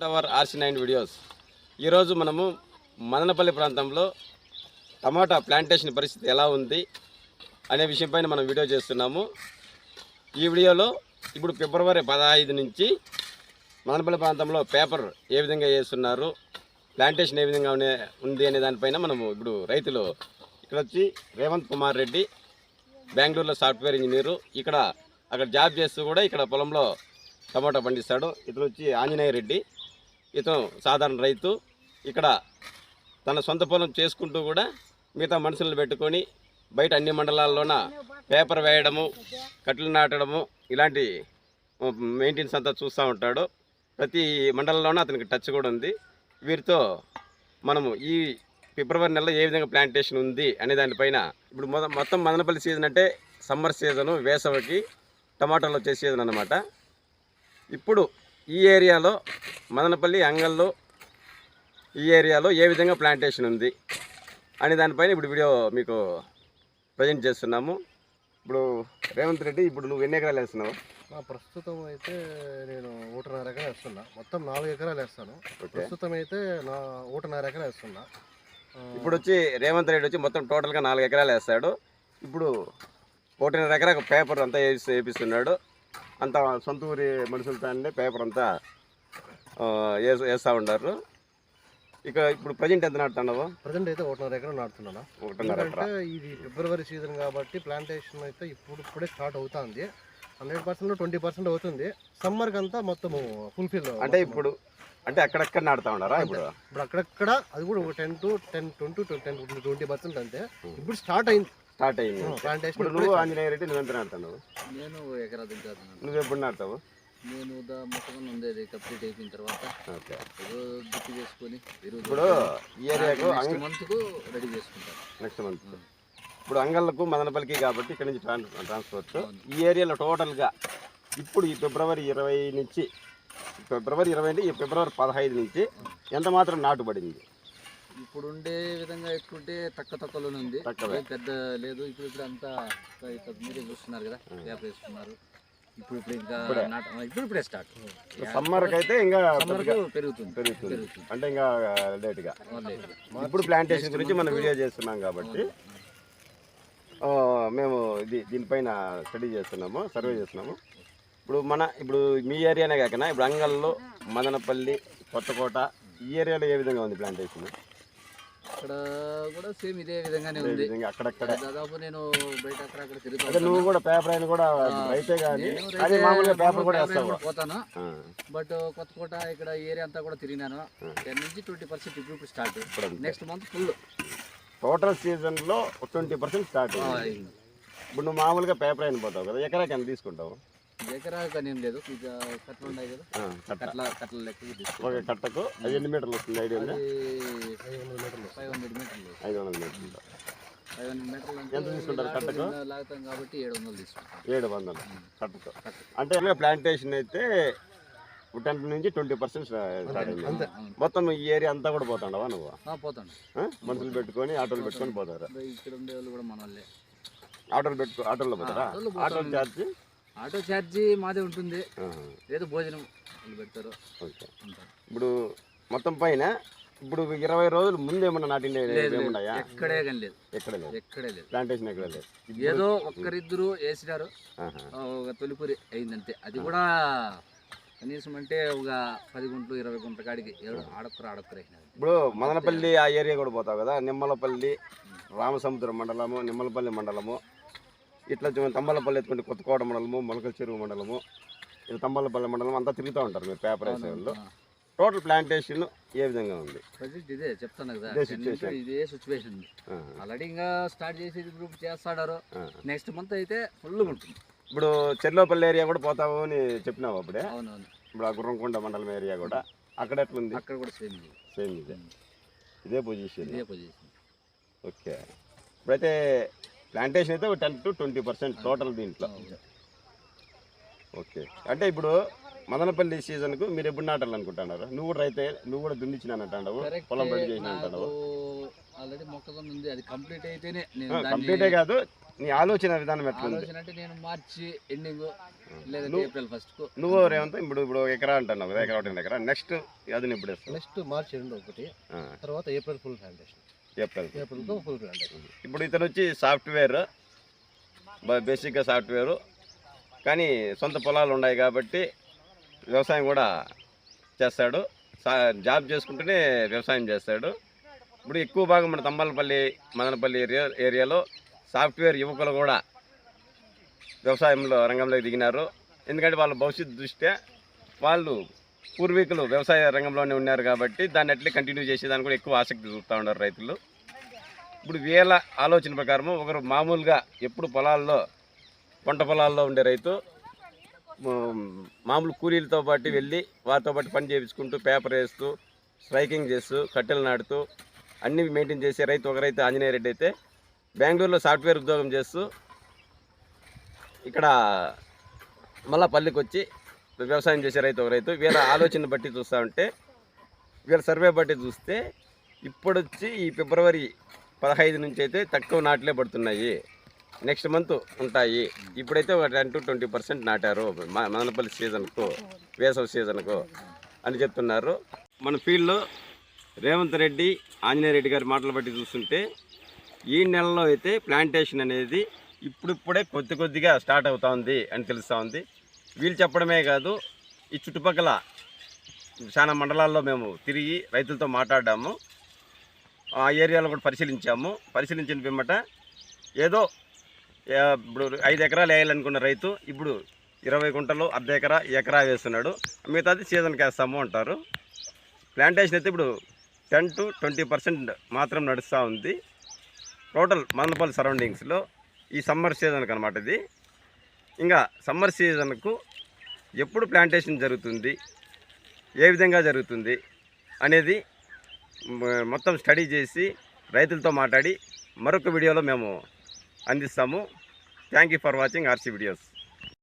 Hour RC9 videos. ఈరోజు మనము మదనపల్లి ప్రాంతంలో టమాటా ప్లాంటేషన్ పరిస్థితి ఎలా ఉంది అనే విషయంపైన మనం వీడియో చేస్తున్నాము. ఈ వీడియోలో ఇప్పుడు ఫిబ్రవరి 15 నుంచి మదనపల్లి ప్రాంతంలో పేపర్ ఏ విధంగా చేస్తున్నారు, ప్లాంటేషన్ ఏ విధంగా ఉంది అనే దానిపైన మనము ఇప్పుడు రైతులు ఇక్కడ వచ్చి రేవంత్ కుమార్ రెడ్డి బెంగళూరులో సాఫ్ట్వేర్ ఇంజనీరు, అక్కడ జాబ్ చేస్తూ కూడా ఇక్కడ పొలంలో టమాటా పండిస్తాడు. ఇతను వచ్చి ఆంజనేయ రెడ్డి, ఇతను సాధారణ రైతు. ఇక్కడ తన సొంత పొలం చేసుకుంటూ కూడా మిగతా మనుషులను పెట్టుకొని బయట అన్ని మండలాల్లోన పేపర్ వేయడము, కట్టెలు నాటడము, ఇలాంటి మెయింటెనెన్స్ అంతా చూస్తూ ఉంటాడు. ప్రతి మండలంలోనూ అతనికి టచ్ కూడా ఉంది. వీరితో మనము ఈ ఫిబ్రవరి నెలలో ఏ విధంగా ప్లాంటేషన్ ఉంది అనే దానిపైన ఇప్పుడు మొత్తం మదనపల్లి సీజన్ అంటే సమ్మర్ సీజను, వేసవికి టమాటాలు వచ్చే సీజన్ అన్నమాట. ఇప్పుడు ఈ ఏరియాలో మదనపల్లి అంగల్లో ఈ ఏరియాలో ఏ విధంగా ప్లాంటేషన్ ఉంది అనే దానిపైన ఇప్పుడు వీడియో మీకు ప్రజెంట్ చేస్తున్నాము. ఇప్పుడు రేవంత్ రెడ్డి, ఇప్పుడు నువ్వు ఎన్ని ఎకరాలు వేస్తున్నావు? ప్రస్తుతం అయితే నేను 1.5 ఎకరాలు వేస్తున్నా. మొత్తం 4 ఎకరాలు వేస్తాను. ప్రస్తుతం అయితే 1.5 ఎకరాలు వేస్తున్నా. ఇప్పుడు వచ్చి రేవంత్ రెడ్డి వచ్చి మొత్తం టోటల్గా 4 ఎకరాలు వేస్తాడు. ఇప్పుడు 1.5 ఎకరాకు పేపర్ అంతా వేపిస్తున్నాడు. అంతా సొంత ఊరి మనుషులతోనే పేపర్ అంతా వేస్తూ ఉంటారు. ఇప్పుడు ప్రజెంట్ ఎంత నాటుతున్నావు? ప్రజెంట్ అయితే 1.5 ఎకరం నాటుతున్నాను. 1.5 ఎకరా. ఇది ఫిబ్రవరి సీజన్ కాబట్టి ప్లాంటేషన్ అయితే ఇప్పుడే స్టార్ట్ అవుతుంది. 100% 20% అవుతుంది. సమ్మర్కి అంతా మొత్తం ఫుల్ఫిల్ అంటే ఇప్పుడు అంటే అక్కడక్కడ నాటుతా ఉన్నారా? ఇప్పుడు అక్కడక్కడ అది కూడా 10-20% అంతే. ఇప్పుడు స్టార్ట్ అయింది ప్లాంటేషన్. నువ్వు ఆంజనేయ రెడ్డి, నువ్వెంత నాటుతున్నావు? నేను ఎకరా దిగుతున్నాను. నువ్వు ఎప్పుడు నాటుతావు? నేను మొత్తం ఉండేది కంప్లీట్ అయిపోయిన తర్వాత గుర్తు చేసుకొని ఇప్పుడు ఈ ఏరియాకు మంత్కు రెడీ చేసుకుంటాను. నెక్స్ట్ మంత్ ఇప్పుడు అంగళ్ళకు మదనపల్లికి కాబట్టి ఇక్కడ నుంచి ట్రాన్స్పోర్ట్. ఈ ఏరియాలో టోటల్గా ఇప్పుడు ఈ ఫిబ్రవరి 20 నుంచి ఫిబ్రవరి 15 నుంచి ఎంత మాత్రం నాటుబడింది? ఇప్పుడు ఉండే విధంగా ఎక్కుంటే తక్కువలోనే ఉంది, పెద్ద లేదు. ఇప్పుడు అంతా మీరే చూస్తున్నారు కదా, వేప వేసుకున్నారు. ఇప్పుడే స్టార్ట్. సమ్మర్కి అయితే ఇంకా పెరుగుతుంది అంటే ఇంకా లేట్గా. ఇప్పుడు ప్లాంటేషన్ గురించి మనం వీడియో చేస్తున్నాం కాబట్టి మేము దీనిపైన స్టడీ చేస్తున్నాము, సర్వే చేస్తున్నాము. ఇప్పుడు మీ ఏరియానే కాకుండా ఇప్పుడు అంగల్లో, మదనపల్లి, కొత్తకోట ఈ ఏరియాలో ఏ విధంగా ఉంది ప్లాంటేషన్? అక్కడ కూడా సేమ్ ఇదే విధంగానే ఉంది. అక్కడక్కడ దాదాపు నేను బయట అక్కడ తిరుగుతాను. అంటే నువ్వు కూడా పేపర్ అయిన కూడా రైతే కానీ మామూలుగా పేపర్ కూడా పోతాను. బట్ కొత్తకోట ఇక్కడ ఏరియా అంతా కూడా తిరిగినాను. 10 నుంచి 20% ఇప్పుడు start. Next month full total సీజన్లో 20% స్టార్ట్. ఇప్పుడు నువ్వు మామూలుగా పేపర్ అయిన పోతావు కదా, ఎకరాకి ఎంత తీసుకుంటావు? ఎకరా కానీ ఏం లేదు, కట్టలు ఉన్నాయి కదా, కట్టల లెక్క ఒక కట్టకు 5 మీటర్లు వస్తుంది. ఐడియా ఉంది? 500 మీటర్లు. 500 మీటర్లు. 500 మీటర్లు ఎంత తీసుకుంటారు కట్టకు? లాగుతాం కాబట్టి 700 తీసుకుంటాం. 700 కట్టకు. అంటే ప్లాంటేషన్ అయితే 10 నుంచి 20% స్టార్ట్ అయింది. మొత్తం ఈ ఏరియా అంతా కూడా పోతాండవా నువ్వు? పోతాను. మనుషులు పెట్టుకొని ఆటోలు పెట్టుకొని పోతారు. ఇక్కడ ఉండే వాళ్ళు కూడా మన వాళ్ళే. ఆటోలో పోతారా? Auto charge? ఆటో ఛార్జీ మాదే ఉంటుంది, ఏదో భోజనం పెడతారు. ఇప్పుడు మొత్తం పైన ఇప్పుడు 20 రోజులు ముందు ఏమన్నా నాటిండే ఏమున్నాయా? ఎక్కడే లేదు. ప్లాంటేషన్ ఎక్కడ లేదు. ఏదో ఒక్కరిద్దరు వేసినారు, ఒక తొలిపూరి అయిందంతే. అది కూడా కనీసం అంటే ఒక 10 గుంటలు 20 గుంటల కాడికి ఆడొక్కరు వేసినారు. ఇప్పుడు మదనపల్లి ఆ ఏరియా కూడా పోతావు కదా, నిమ్మలపల్లి, రామసముద్రం మండలము, నిమ్మలపల్లి మండలము, ఇట్లా తంబలపల్లి ఎత్తుకుంటే కొత్తకోట మండలము, మొలకల చెరువు మండలము, ఇలా తంబలపల్లి మండలం అంతా తిరుగుతూ ఉంటారు మీరు పేపర్ వేసేవాళ్ళు. టోటల్ ప్లాంటేషన్ ఏ విధంగా ఉంది? ఇదే చెప్తాను కదా, ఇదే సిచ్యువేషన్. ఆల్రెడీ ఇంకా స్టార్ట్ చేసేది గ్రూప్ చేస్తాడారు. నెక్స్ట్ మంత్ అయితే ఫుల్గా ఉంటుంది. ఇప్పుడు చెర్లోపల్లి ఏరియా కూడా పోతావు అని చెప్పినావు అప్పుడే. అవునవును. ఇప్పుడు ఆ గుర్రంకొండ మండలం ఏరియా కూడా అక్కడ ఎట్లుంది? అక్కడ కూడా సేమ్ ఇదే పొజిషన్. ఓకే. ఇప్పుడైతే ప్లాంటేషన్ అయితే 10 to 20% టోటల్ దీంట్లో. ఓకే. అంటే ఇప్పుడు మదనపల్లి సీజన్కు మీరు ఎప్పుడు నాటాలనుకుంటున్నారు? నువ్వు కూడా రైతే, నువ్వు కూడా దున్నిచ్చినానంటావు, పొలం రెడీ చేసినా అంటావు. ఆల్రెడీ మొక్కజొన్న ఉంది, అది కంప్లీట్ అయితేనే. కంప్లీటే కాదు, నీ ఆలోచన విధానం ఎట్లా ఉంది? ఆలోచన అంటే నేను మార్చి ఎండింగ్ లేదా ఏప్రిల్ ఫస్ట్ కు. నువ్వు రేవంత్ ఇప్పుడు ఎకరా అంటున్నావు కదా, ఎకరా 1 ఎకరా. నెక్స్ట్ అది ఇప్పుడు వేస్తావు? నెక్స్ట్ మార్చ్ 2 ఒకటి, తర్వాత ఏప్రిల్ ఫుల్ ప్లాంటేషన్. ఏప్రిల్తో ఫుల్ ప్లాంటేషన్. ఇప్పుడు ఇతను వచ్చి సాఫ్ట్వేర్, బేసిక్గా సాఫ్ట్వేరు, కానీ సొంత పొలాలు ఉన్నాయి కాబట్టి వ్యవసాయం కూడా చేస్తాడు. జాబ్ చేసుకుంటూనే వ్యవసాయం చేస్తాడు. ఇప్పుడు ఎక్కువ భాగం మన తంబాలపల్లి, మదనపల్లి ఏరియాలో సాఫ్ట్వేర్ యువకులు కూడా వ్యవసాయంలో రంగంలోకి దిగినారు. ఎందుకంటే వాళ్ళ భవిష్యత్తు దృష్ట్యా వాళ్ళు పూర్వీకులు వ్యవసాయ రంగంలోనే ఉన్నారు కాబట్టి దాన్ని అట్లే కంటిన్యూ చేసేదానికి కూడా ఎక్కువ ఆసక్తి చూపుతూ ఉన్నారు రైతులు. ఇప్పుడు వీళ్ళ ఆలోచన ప్రకారం ఒకరు మామూలుగా ఎప్పుడు పొలాల్లో, పంట పొలాల్లో ఉండే రైతు మామూలు కూలీలతో పాటు వెళ్ళి వారితో పాటు పని చేయించుకుంటూ, పేపర్ వేస్తూ, స్ట్రైకింగ్ చేస్తూ, కట్టెలు నాటుతూ అన్నీ మెయింటైన్ చేసే రైతు ఒక రైతు ఆంజనేయ రెడ్డి అయితే, బెంగళూరులో సాఫ్ట్వేర్ ఉద్యోగం చేస్తూ ఇక్కడ మళ్ళా పల్లికి వచ్చి వ్యవసాయం చేసే రైతు ఒక రైతు. వీళ్ళ ఆలోచన బట్టి చూస్తూ ఉంటే, వీళ్ళ సర్వే బట్టి చూస్తే ఇప్పుడు వచ్చి ఈ ఫిబ్రవరి 15 నుంచి అయితే తక్కువ నాట్లే పడుతున్నాయి. నెక్స్ట్ మంత్ ఉంటాయి. ఇప్పుడైతే ఒక 10 to 20% నాటారు మదనపల్లి సీజన్కు, వేసవి సీజన్కు అని చెప్తున్నారు. మన ఫీల్డ్లో రేవంత్ రెడ్డి, ఆంజనేయ రెడ్డి గారి మాటలు బట్టి చూస్తుంటే ఈ నెలలో అయితే ప్లాంటేషన్ అనేది ఇప్పుడిప్పుడే కొద్దిగా స్టార్ట్ అవుతా ఉంది అని తెలుస్తూ ఉంది. వీళ్ళు చెప్పడమే కాదు, ఈ చుట్టుపక్కల చాలా మండలాల్లో మేము తిరిగి రైతులతో మాట్లాడాము. ఆ ఏరియాలో కూడా పరిశీలించిన పిమ్మట ఏదో ఇప్పుడు 5 ఎకరాలు వేయాలనుకున్న రైతు ఇప్పుడు 20 గుంటలు, అర్ధ ఎకరా, ఎకరా వేస్తున్నాడు. మిగతాది సీజన్కి వేస్తాము అంటారు. ప్లాంటేషన్ అయితే ఇప్పుడు 10 to 20% మాత్రం నడుస్తూ ఉంది టోటల్ మదనపల్లి సరౌండింగ్స్లో ఈ సమ్మర్ సీజన్కి అనమాట. ఇది ఇంకా సమ్మర్ సీజన్కు ఎప్పుడు ప్లాంటేషన్ జరుగుతుంది, ఏ విధంగా జరుగుతుంది అనేది మొత్తం స్టడీ చేసి రైతులతో మాట్లాడి మరొక వీడియోలో మేము అందిస్తాము. Thank you for watching RC videos.